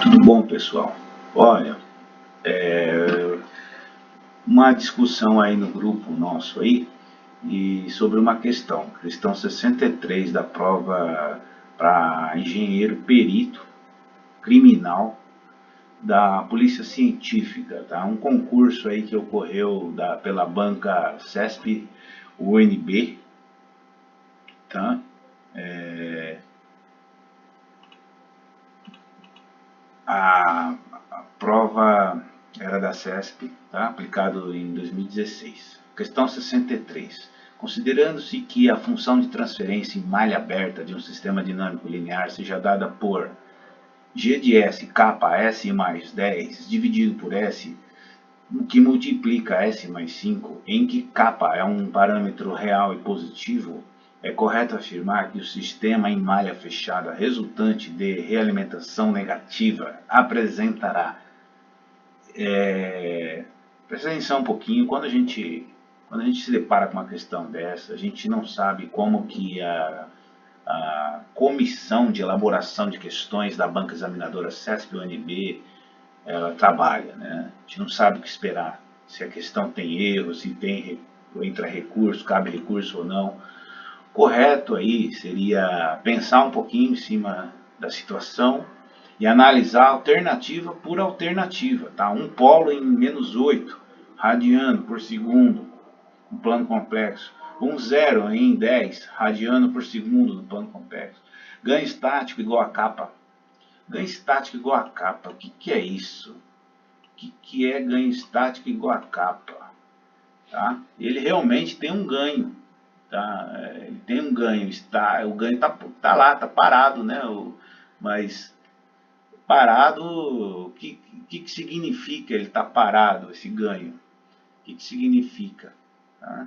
Tudo bom, pessoal? Olha, uma discussão aí no grupo nosso aí e sobre uma questão 63 da prova para engenheiro perito criminal da Polícia Científica, tá? Um concurso aí que ocorreu pela banca CESP UNB, tá? A prova era da CESP, tá? Aplicado em 2016. Questão 63. Considerando-se que a função de transferência em malha aberta de um sistema dinâmico linear seja dada por G de S, K, S mais 10, dividido por S, que multiplica S mais 5, em que K é um parâmetro real e positivo, é correto afirmar que o sistema em malha fechada resultante de realimentação negativa apresentará. Presta atenção um pouquinho, quando a gente se depara com uma questão dessa, a gente não sabe como que a comissão de elaboração de questões da banca examinadora CESP-UNB ela trabalha, né? A gente não sabe o que esperar, se a questão tem erro, se entra recurso, cabe recurso ou não. Correto aí seria pensar um pouquinho em cima da situação e analisar alternativa por alternativa, tá? Um polo em -8 radiano por segundo no plano complexo, um zero em 10 radiano por segundo no plano complexo, ganho estático igual a capa. Ganho estático igual a capa, o que é isso? O que é ganho estático igual a capa? Tá? Ele realmente tem um ganho. Tá? Ele tem um ganho, o ganho tá lá, tá parado, né? Mas parado, o que significa ele tá parado, esse ganho? O que significa? Tá?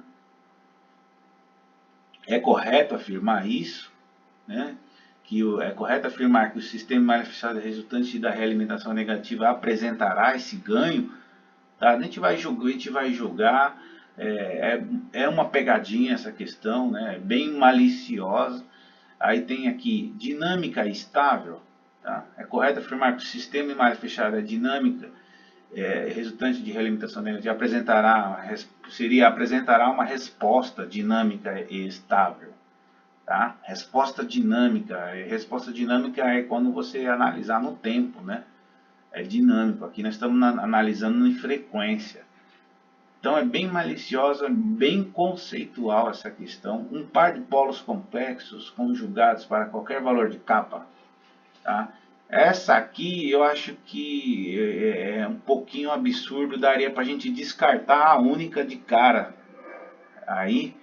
É correto afirmar isso, né? É correto afirmar que o sistema malha fechada resultante da realimentação negativa apresentará esse ganho, tá? A gente vai julgar, é uma pegadinha essa questão, né? Bem maliciosa. Aí tem aqui dinâmica estável, tá? É correto afirmar que o sistema em malha fechada é dinâmica, resultante de realimentação negativa apresentará uma resposta dinâmica e estável. Tá? Resposta dinâmica é quando você analisar no tempo, né? É dinâmico. Aqui nós estamos analisando em frequência. Então é bem maliciosa, bem conceitual essa questão. Um par de polos complexos conjugados para qualquer valor de capa. Tá? Essa aqui eu acho que é um pouquinho absurdo, daria para a gente descartar a única de cara aí.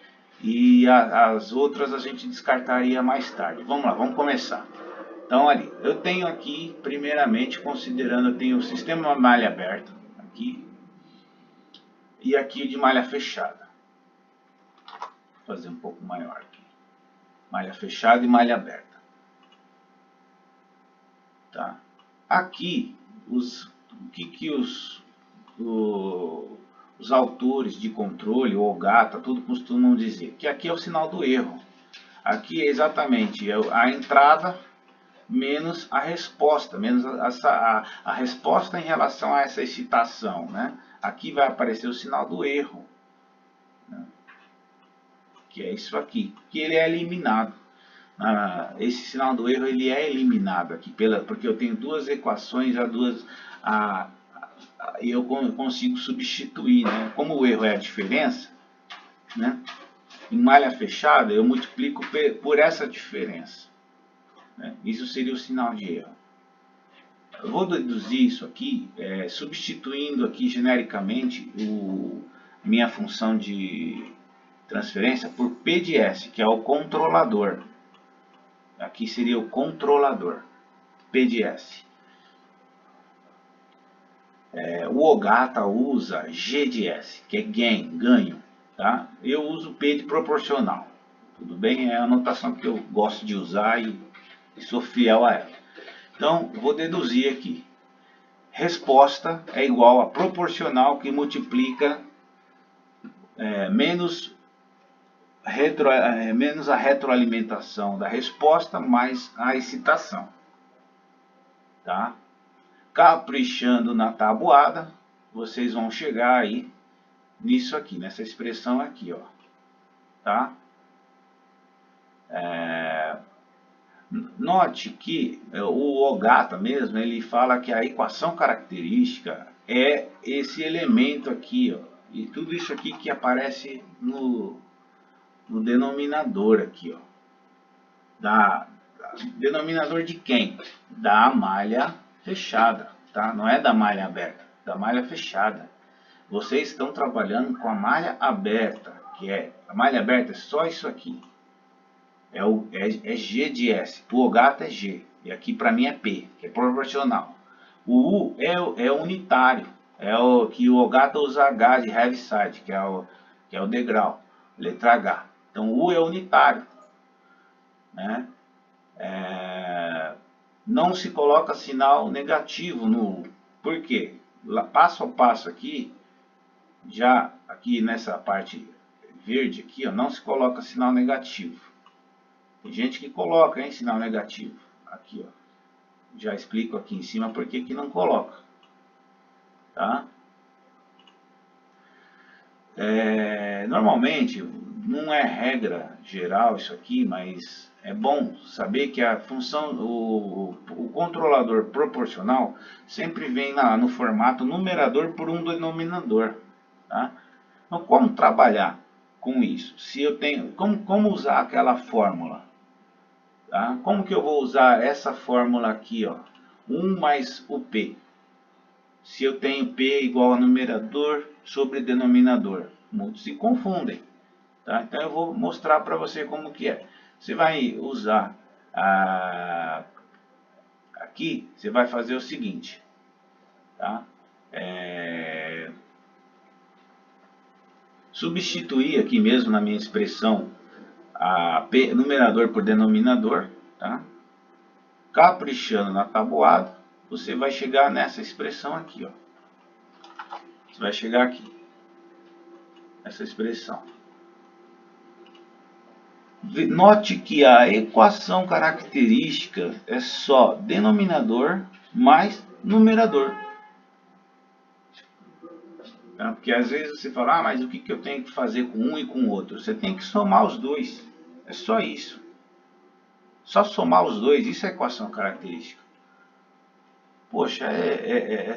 E as outras a gente descartaria mais tarde. Vamos lá, vamos começar. Então ali, eu tenho aqui, primeiramente, considerando, eu tenho o sistema malha aberta, aqui, e aqui de malha fechada. Vou fazer um pouco maior aqui. Malha fechada e malha aberta. Tá? Aqui, o que os autores de controle, ou gata, tudo costumam dizer, que aqui é o sinal do erro. Aqui é exatamente a entrada menos a resposta, menos a resposta em relação a essa excitação, né? Aqui vai aparecer o sinal do erro, né? Que é isso aqui, que ele é eliminado. Esse sinal do erro ele é eliminado aqui, porque eu tenho duas equações, e eu consigo substituir, né? Como o erro é a diferença, né? Em malha fechada eu multiplico por essa diferença, né? Isso seria o sinal de erro. Eu vou deduzir isso aqui, substituindo aqui genericamente minha função de transferência por P de S, que é o controlador. Aqui seria o controlador, P de S. O OGATA usa G de S, que é gain, ganho. Tá? Eu uso P de proporcional. Tudo bem? É a anotação que eu gosto de usar e sou fiel a ela. Então, eu vou deduzir aqui. Resposta é igual a proporcional que multiplica menos a retroalimentação da resposta mais a excitação. Tá? caprichando na tabuada, vocês vão chegar aí nisso aqui, nessa expressão aqui, ó, tá? Note que o Ogata mesmo, ele fala que a equação característica é esse elemento aqui, ó, e tudo isso aqui que aparece no denominador aqui, ó, denominador de quem? Da malha fechada, tá? Não é da malha aberta, da malha fechada. Vocês estão trabalhando com a malha aberta, que é, a malha aberta é só isso aqui. É G de S, o Ogata é G, e aqui para mim é P, que é proporcional. O U é unitário, é o que o Ogata usa H de Heaviside, que é o degrau, letra H. Então o U é unitário, né? Não se coloca sinal negativo no U. Por quê? Passo a passo aqui, já aqui nessa parte verde aqui, ó, não se coloca sinal negativo. Tem gente que coloca, hein, sinal negativo. Aqui, ó. Já explico aqui em cima por que não coloca. Tá? Normalmente, não é regra geral isso aqui, mas é bom saber que a função, o controlador proporcional sempre vem no formato numerador por um denominador. Tá? Então, como trabalhar com isso? Se eu tenho, como usar aquela fórmula? Tá? Como que eu vou usar essa fórmula aqui, ó? 1 mais o P. Se eu tenho P igual a numerador sobre denominador. Muitos se confundem. Tá? Então eu vou mostrar para você como que é. Você vai usar aqui, você vai fazer o seguinte. Tá? Substituir aqui mesmo na minha expressão P, numerador por denominador, tá? Caprichando na tabuada, você vai chegar nessa expressão aqui, ó. Você vai chegar aqui, essa expressão. Note que a equação característica é só denominador mais numerador. Tá? Porque às vezes você fala, mas o que eu tenho que fazer com um e com o outro? Você tem que somar os dois. É só isso. Só somar os dois, isso é equação característica. Poxa,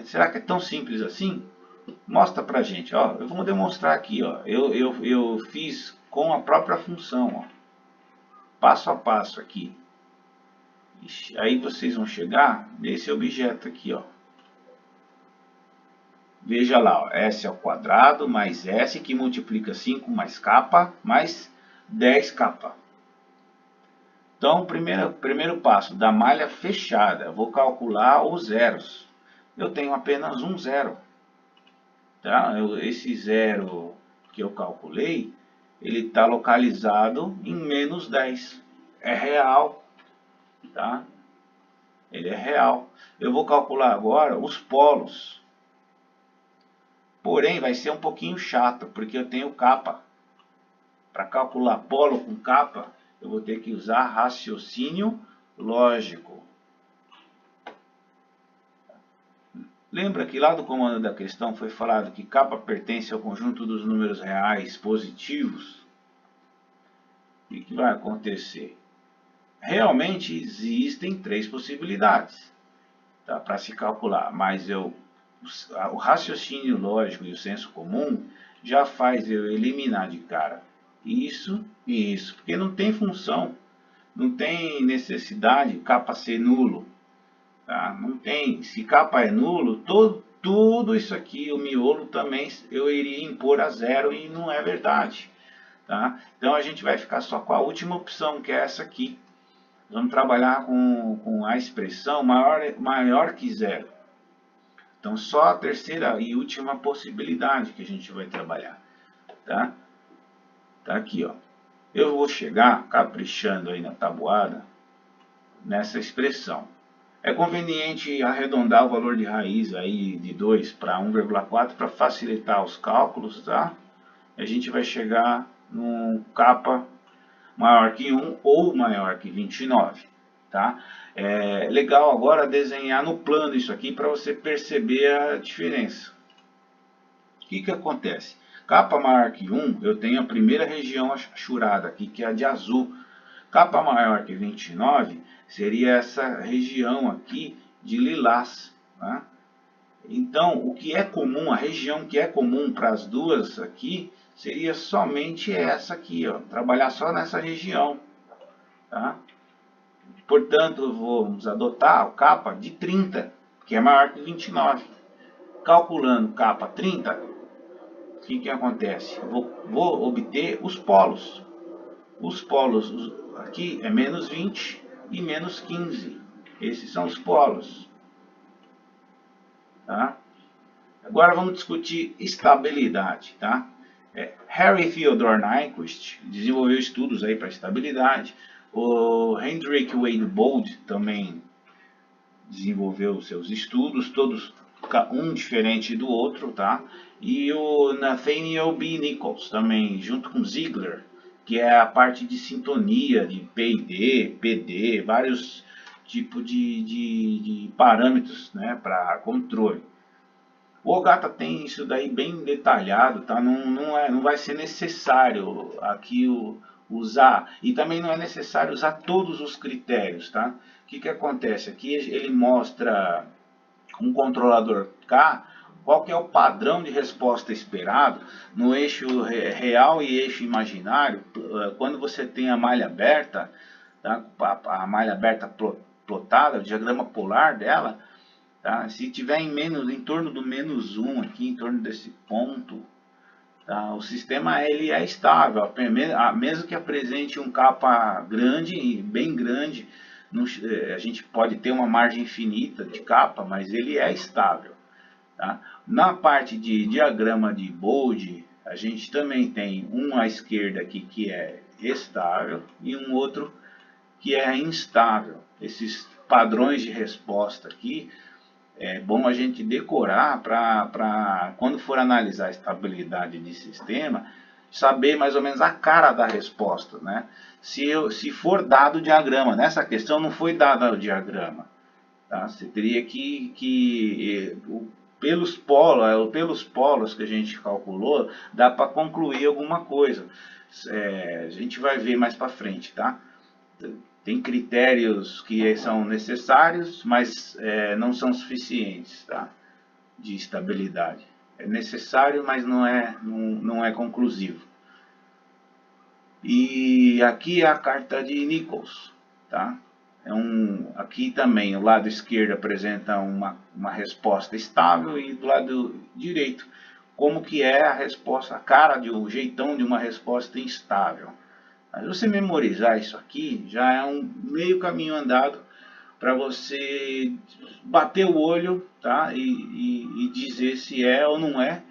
será que é tão simples assim? Mostra pra gente, ó. Eu vou demonstrar aqui, ó. Eu fiz com a própria função, ó. Passo a passo aqui. Aí vocês vão chegar nesse objeto aqui, ó. Veja lá, ó, S ao quadrado mais S que multiplica 5 mais K mais 10K. Então, primeiro passo, da malha fechada, eu vou calcular os zeros. Eu tenho apenas um zero. Tá? Esse zero que eu calculei, ele está localizado em menos 10. É real. Tá? Ele é real. Eu vou calcular agora os polos. Porém, vai ser um pouquinho chato, porque eu tenho K. Para calcular polo com K, eu vou ter que usar raciocínio lógico. Lembra que lá do comando da questão foi falado que K pertence ao conjunto dos números reais positivos? O que vai acontecer? Realmente existem 3 possibilidades, tá, para se calcular, mas o raciocínio lógico e o senso comum já faz eu eliminar de cara isso e isso, porque não tem função, não tem necessidade K ser nulo, tá? Não tem, se K é nulo, tudo isso aqui, o miolo também eu iria impor a zero e não é verdade, tá? Então a gente vai ficar só com a última opção, que é essa aqui. Vamos trabalhar com a expressão maior que zero. Então só a terceira e última possibilidade que a gente vai trabalhar, tá? Tá aqui, ó. Eu vou chegar caprichando aí na tabuada nessa expressão. É conveniente arredondar o valor de raiz aí de 2 para 1,4 para facilitar os cálculos, tá? A gente vai chegar num K maior que 1 ou maior que 29, tá? É legal agora desenhar no plano isso aqui para você perceber a diferença. O que acontece? Capa maior que 1, eu tenho a primeira região achurada aqui, que é a de azul. Capa maior que 29 seria essa região aqui de lilás, tá? Então, o que é comum, a região que é comum para as duas aqui, seria somente essa aqui, ó, trabalhar só nessa região, tá? Portanto, vamos adotar o capa de 30, que é maior que 29. Calculando capa 30, o que acontece? Vou obter os polos. Os polos aqui é menos 20 e menos 15. Esses são os polos. Tá? Agora vamos discutir estabilidade. Tá? Harry Theodore Nyquist desenvolveu estudos aí para estabilidade. O Hendrik Wade Bode também desenvolveu seus estudos, todos um diferente do outro, tá? E o Nathaniel B. Nichols também, junto com Ziegler, que é a parte de sintonia, de PID, PD, vários tipos de parâmetros, né, para controle. O Ogata tem isso daí bem detalhado, tá? Não vai ser necessário aqui usar, e também não é necessário usar todos os critérios, tá? O que acontece? Aqui ele mostra um controlador K, qual que é o padrão de resposta esperado no eixo real e eixo imaginário, quando você tem a malha aberta, tá? A malha aberta plotada, o diagrama polar dela, tá? Se tiver em torno do menos 1 aqui, em torno desse ponto, tá? O sistema ele é estável, mesmo que apresente um capa grande, bem grande, a gente pode ter uma margem infinita de capa, mas ele é estável. Tá? Na parte de diagrama de Bode, a gente também tem um à esquerda aqui que é estável e um outro que é instável. Esses padrões de resposta aqui é bom a gente decorar para quando for analisar a estabilidade de sistema, saber mais ou menos a cara da resposta, né? Se for dado o diagrama, nessa questão não foi dado o diagrama, tá? Você teria pelos polos que a gente calculou, dá para concluir alguma coisa. A gente vai ver mais para frente, tá? Tem critérios que são necessários, mas não são suficientes, tá? De estabilidade. É necessário, mas não é conclusivo. E aqui é a carta de Nichols, tá? Aqui também o lado esquerdo apresenta uma resposta estável e do lado direito como que é a resposta, a cara, o jeitão de uma resposta instável. Mas você memorizar isso aqui já é um meio caminho andado para você bater o olho, tá? E dizer se é ou não é.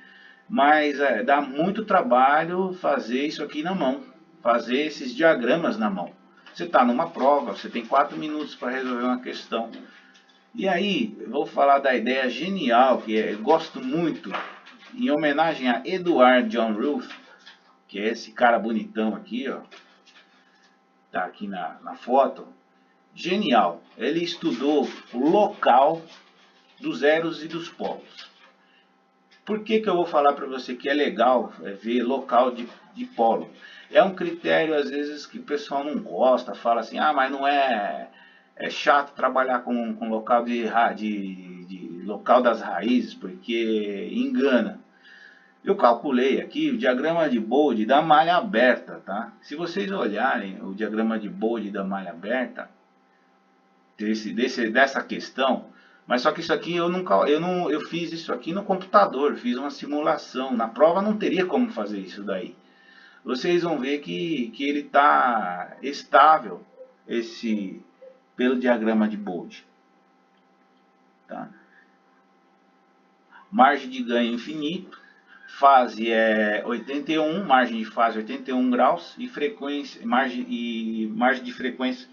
Mas dá muito trabalho fazer isso aqui na mão, fazer esses diagramas na mão. Você está numa prova, você tem 4 minutos para resolver uma questão. E aí, eu vou falar da ideia genial, que eu gosto muito, em homenagem a Edward John Ruth, que é esse cara bonitão aqui, ó. Tá aqui na foto. Genial. Ele estudou o local dos zeros e dos polos. Por que eu vou falar para você que é legal ver local de polo? É um critério, às vezes, que o pessoal não gosta, fala assim, ah, mas não é chato trabalhar com local local das raízes, porque engana. Eu calculei aqui o diagrama de Bode da malha aberta, tá? Se vocês olharem o diagrama de Bode da malha aberta, dessa questão, mas só que isso aqui eu fiz isso aqui no computador, fiz uma simulação. Na prova não teria como fazer isso daí. Vocês vão ver que ele está estável pelo diagrama de Bode. Tá? Margem de ganho infinito, fase é 81, margem de fase 81 graus e frequência, margem de frequência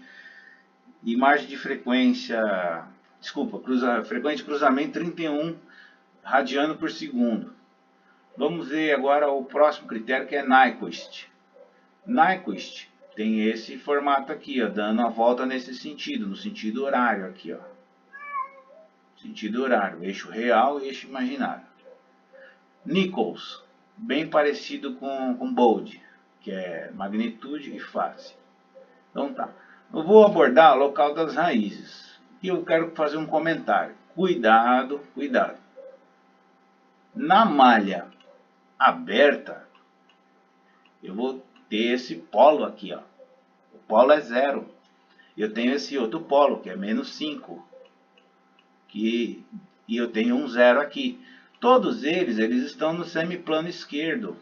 frequência de cruzamento 31 radiano por segundo. Vamos ver agora o próximo critério, que é Nyquist. Nyquist tem esse formato aqui, ó, dando a volta nesse sentido, no sentido horário aqui, ó. Sentido horário, eixo real e eixo imaginário. Nichols, bem parecido com Bold, que é magnitude e fase. Então tá. Eu vou abordar o local das raízes. E eu quero fazer um comentário. Cuidado, cuidado. Na malha aberta, eu vou ter esse polo aqui, ó. O polo é 0. Eu tenho esse outro polo, que é menos 5. E eu tenho um 0 aqui. Todos eles estão no semiplano esquerdo.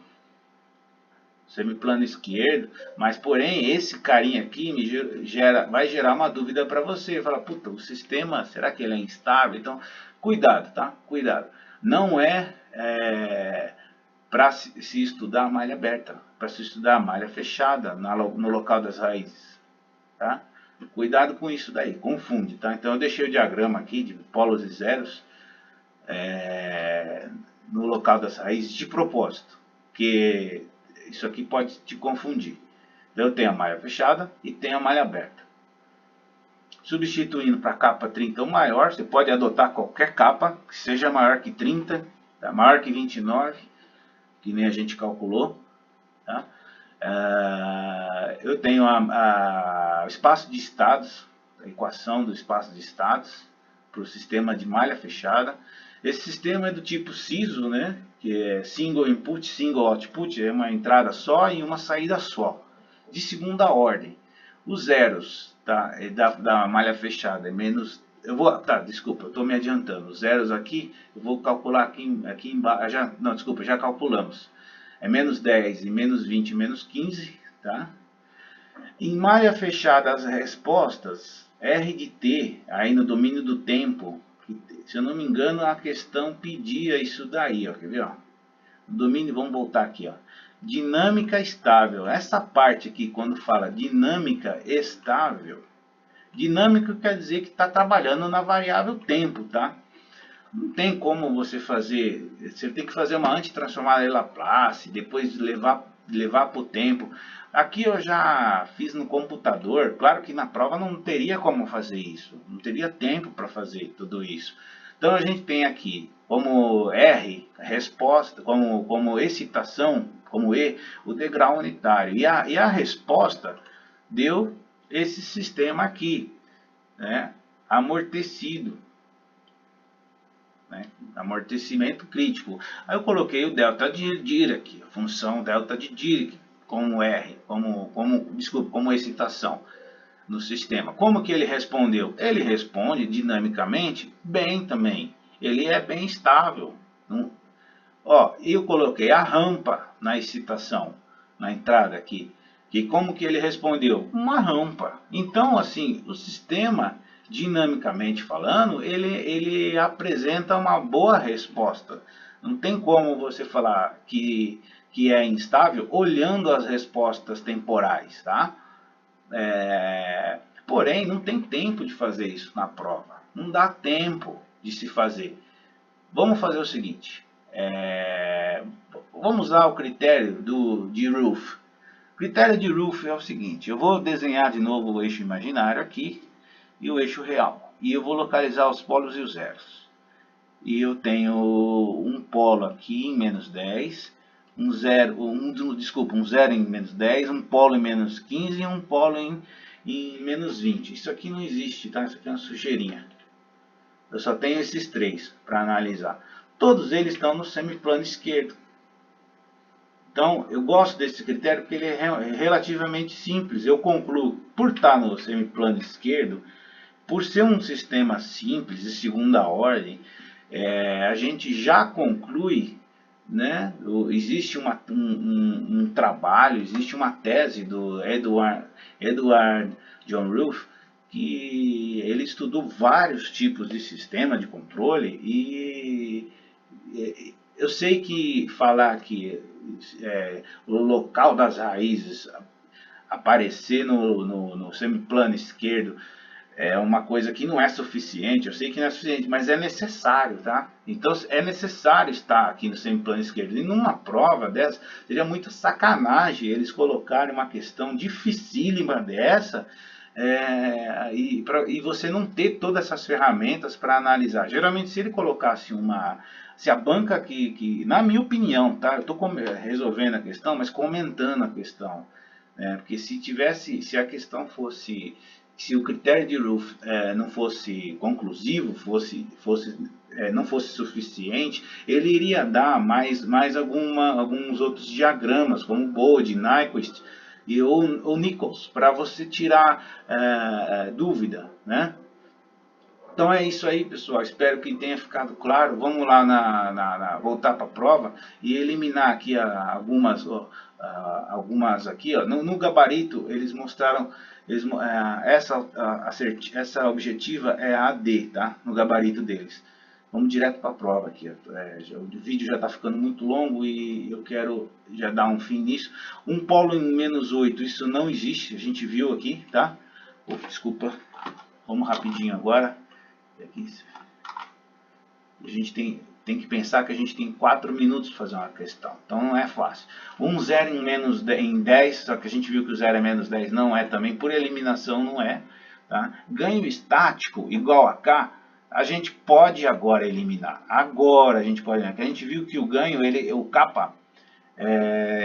Semiplano esquerdo, mas porém esse carinha aqui vai gerar uma dúvida para você. Fala, puta, o sistema, será que ele é instável? Então, cuidado, tá? Cuidado. Não é para se estudar a malha aberta, para se estudar a malha fechada no local das raízes, tá? Cuidado com isso daí, confunde, tá? Então eu deixei o diagrama aqui de polos e zeros no local das raízes de propósito, porque isso aqui pode te confundir. Então eu tenho a malha fechada e tenho a malha aberta. Substituindo para capa 30 ou maior, você pode adotar qualquer capa que seja maior que 30, tá? Maior que 29, que nem a gente calculou, tá? Eu tenho o espaço de estados, a equação do espaço de estados para o sistema de malha fechada. Esse sistema é do tipo SISO, né? Que é Single Input, Single Output, é uma entrada só e uma saída só, de segunda ordem. Os zeros, tá, da malha fechada é menos... desculpa, eu estou me adiantando. Os zeros aqui, eu vou calcular aqui embaixo. Já calculamos. É menos 10 e menos 20 e menos 15, tá? Em malha fechada, as respostas, R de T, aí no domínio do tempo, se eu não me engano, a questão pedia isso daí, ó, quer ver, ó? No domínio, vamos voltar aqui, ó. Dinâmica estável. Essa parte aqui, quando fala dinâmica estável, dinâmico quer dizer que está trabalhando na variável tempo, tá? Não tem como você fazer, você tem que fazer uma antitransformada de Laplace, depois levar para o tempo. Aqui eu já fiz no computador, claro que na prova não teria como fazer isso, não teria tempo para fazer tudo isso. Então a gente tem aqui como R, resposta, como excitação, como E, o degrau unitário. E a resposta deu esse sistema aqui, né, amortecido. Né, amortecimento crítico. Aí eu coloquei o delta de Dirac, a função delta de Dirac, como R, como excitação no sistema. Como que ele respondeu? Ele responde dinamicamente bem também. Ele é bem estável. Ó, eu coloquei a rampa na excitação, na entrada aqui. E como que ele respondeu? Uma rampa. Então, assim, o sistema, dinamicamente falando, ele apresenta uma boa resposta. Não tem como você falar que é instável olhando as respostas temporais, tá? Porém, não tem tempo de fazer isso na prova. Não dá tempo de se fazer. Vamos fazer o seguinte. Vamos usar o critério de Roof. O critério de Roof é o seguinte. Eu vou desenhar de novo o eixo imaginário aqui e o eixo real. E eu vou localizar os polos e os zeros. E eu tenho um polo aqui em menos 10, um zero em menos 10, um polo em menos 15 e um polo em menos 20. Isso aqui não existe, tá? Isso aqui é uma sujeirinha. Eu só tenho esses três para analisar. Todos eles estão no semiplano esquerdo. Então, eu gosto desse critério porque ele é relativamente simples. Eu concluo, por estar no semiplano esquerdo, por ser um sistema simples de segunda ordem, a gente já conclui, né? Existe um trabalho, existe uma tese do Edward John Roof, que ele estudou vários tipos de sistema de controle e eu sei que falar que o local das raízes aparecer no semiplano esquerdo é uma coisa que não é suficiente, eu sei que não é suficiente, mas é necessário, tá? Então é necessário estar aqui no semiplano esquerdo. E numa prova dessa, seria muita sacanagem eles colocarem uma questão dificílima dessa, e você não ter todas essas ferramentas para analisar. Geralmente, se ele colocasse se a banca na minha opinião, tá? Eu estou resolvendo a questão, mas comentando a questão, né? Porque se a questão fosse, se o critério de Roof não fosse conclusivo, não fosse suficiente, ele iria dar mais alguns outros diagramas, como Bode, Nyquist ou Nichols, para você tirar dúvida, né? Então é isso aí, pessoal. Espero que tenha ficado claro. Vamos lá voltar para a prova e eliminar aqui algumas aqui. Ó. No gabarito eles mostraram, essa objetiva é a D, tá? No gabarito deles. Vamos direto para a prova aqui. O vídeo já está ficando muito longo e eu quero já dar um fim nisso. Um polo em -8, isso não existe. A gente viu aqui, tá? Desculpa. Vamos rapidinho agora. Aqui, a gente tem que pensar que a gente tem 4 minutos para fazer uma questão, então não é fácil. Um zero em 10, só que a gente viu que o zero é -10, não é também, por eliminação não é. Tá? Ganho estático igual a K, a gente pode agora eliminar. Agora a gente pode eliminar, porque a gente viu que o ganho, o kappa,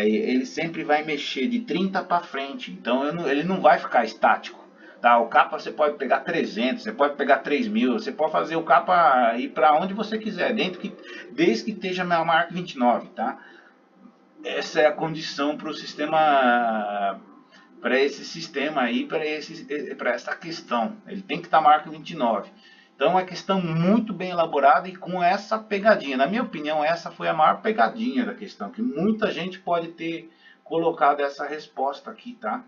ele sempre vai mexer de 30 para frente, então ele não vai ficar estático. Tá, o capa você pode pegar 300, você pode pegar 3.000, você pode fazer o capa ir para onde você quiser, desde que esteja maior que 29, tá? Essa é a condição para o sistema, para esse sistema aí, para essa questão. Ele tem que estar maior que 29. Então é uma questão muito bem elaborada e com essa pegadinha. Na minha opinião, essa foi a maior pegadinha da questão, que muita gente pode ter colocado essa resposta aqui, tá?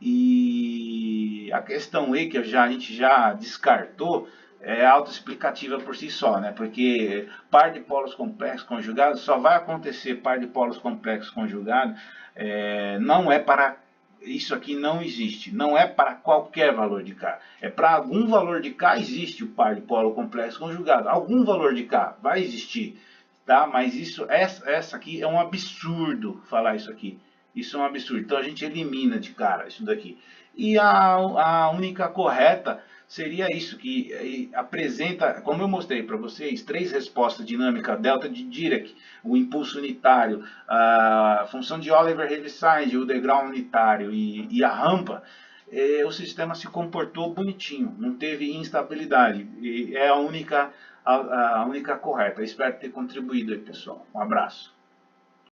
E a questão E, que a gente já descartou, é autoexplicativa por si só, né? Porque par de polos complexos conjugados só vai acontecer par de polos complexos conjugados, não é para... Isso aqui não existe, não é para qualquer valor de K. É para algum valor de K existe o par de polo complexo conjugado. Algum valor de K vai existir, tá? Mas essa aqui é um absurdo falar isso aqui. Isso é um absurdo. Então a gente elimina de cara isso daqui. E a única correta seria isso, que apresenta, como eu mostrei para vocês, 3 respostas dinâmicas delta de Dirac, o impulso unitário, a função de Oliver-Heaviside, o degrau unitário e a rampa. O sistema se comportou bonitinho, não teve instabilidade. E é a única correta. Espero ter contribuído aí, pessoal. Um abraço.